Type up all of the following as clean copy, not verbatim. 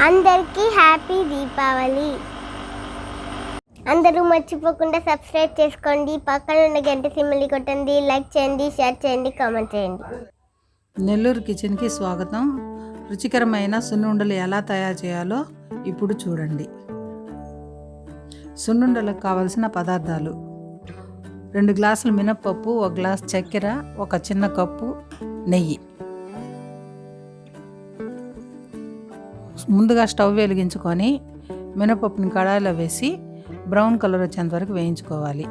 అందరికీ హ్యాపీ దీపావళి. అందరూ మర్చిపోకుండా సబ్స్క్రైబ్ చేసుకోండి, పక్కన ఉన్న గంట సింబల్ని కొట్టండి, లైక్ చేయండి, షేర్ చేయండి, కామెంట్ చేయండి. నెల్లూరు కిచెన్కి స్వాగతం. రుచికరమైన సున్నుండలు ఎలా తయారు చేయాలో ఇప్పుడు చూడండి. సున్నుండలకు కావలసిన పదార్థాలు: 2 గ్లాసులు మినప్పప్పు, 1 గ్లాస్ చక్కెర, 1 చిన్న కప్పు నెయ్యి. ముందుగా స్టవ్ వెలిగించుకొని మినపప్పుని కడాయిలో వేసి బ్రౌన్ కలర్ వచ్చేంత వరకు వేయించుకోవాలి.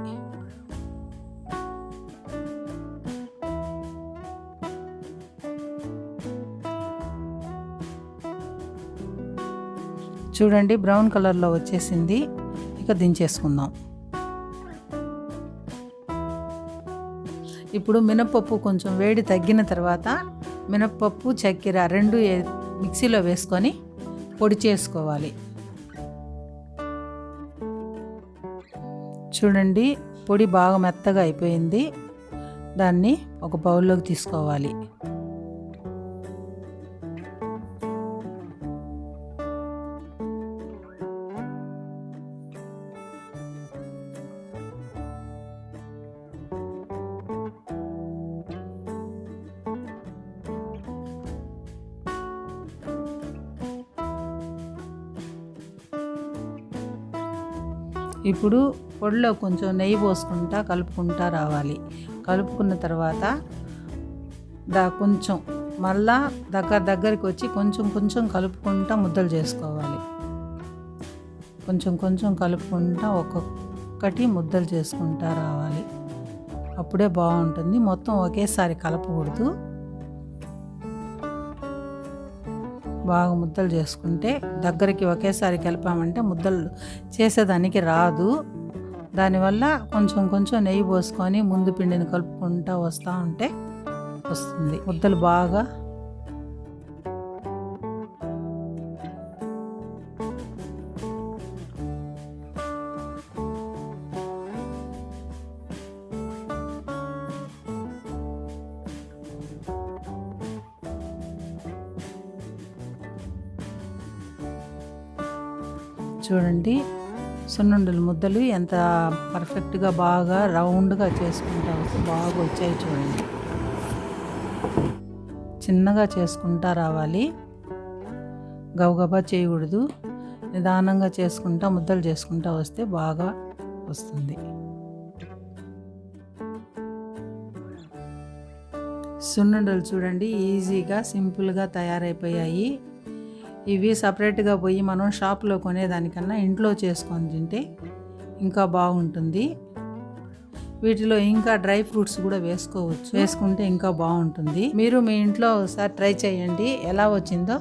చూడండి, బ్రౌన్ కలర్లో వచ్చేసింది. ఇక దించేసుకుందాం. ఇప్పుడు మినపప్పు కొంచెం వేడి తగ్గిన తర్వాత మినపప్పు, చక్కెర 2 మిక్సీలో వేసుకొని పొడి చేసుకోవాలి. చూడండి, పొడి బాగా మెత్తగా అయిపోయింది. దాన్ని ఒక బౌల్లోకి తీసుకోవాలి. ఇప్పుడు పొడిలో కొంచెం నెయ్యి పోసుకుంటా కలుపుకుంటా రావాలి. కలుపుకున్న తర్వాత కొంచెం మళ్ళా దగ్గరికి వచ్చి కొంచెం కలుపుకుంటా ముద్దలు చేసుకోవాలి. కొంచెం కలుపుకుంటా ఒక్కొక్కటి ముద్దలు చేసుకుంటా రావాలి. అప్పుడే బాగుంటుంది. మొత్తం ఒకేసారి కలపకూడదు. బాగా ముద్దలు చేసుకుంటే దగ్గరికి ఒకేసారి కలిపామంటే ముద్దలు చేసేదానికి రాదు. దానివల్ల కొంచెం నెయ్యి పోసుకొని ముందు పిండిని కలుపుకుంటూ వస్తూ ఉంటే వస్తుంది ముద్దలు బాగా. చూడండి, సున్నుండలు ముద్దలు ఎంత పర్ఫెక్ట్గా బాగా రౌండ్గా చేసుకుంటా వస్తే బాగా వచ్చాయి. చూడండి, చిన్నగా చేసుకుంటా రావాలి. గబగబా చేయకూడదు. నిదానంగా చేసుకుంటా ముద్దలు చేసుకుంటా వస్తే బాగా వస్తుంది. సున్నుండలు చూడండి, ఈజీగా సింపుల్గా తయారైపోయాయి. ఇవి సపరేట్గా పోయి మనం షాప్లో కొనేదానికన్నా ఇంట్లో చేసుకొని తింటే ఇంకా బాగుంటుంది. వీటిలో ఇంకా డ్రై ఫ్రూట్స్ కూడా వేసుకుంటే ఇంకా బాగుంటుంది. మీరు మీ ఇంట్లో ఒకసారి ట్రై చేయండి. ఎలా వచ్చిందో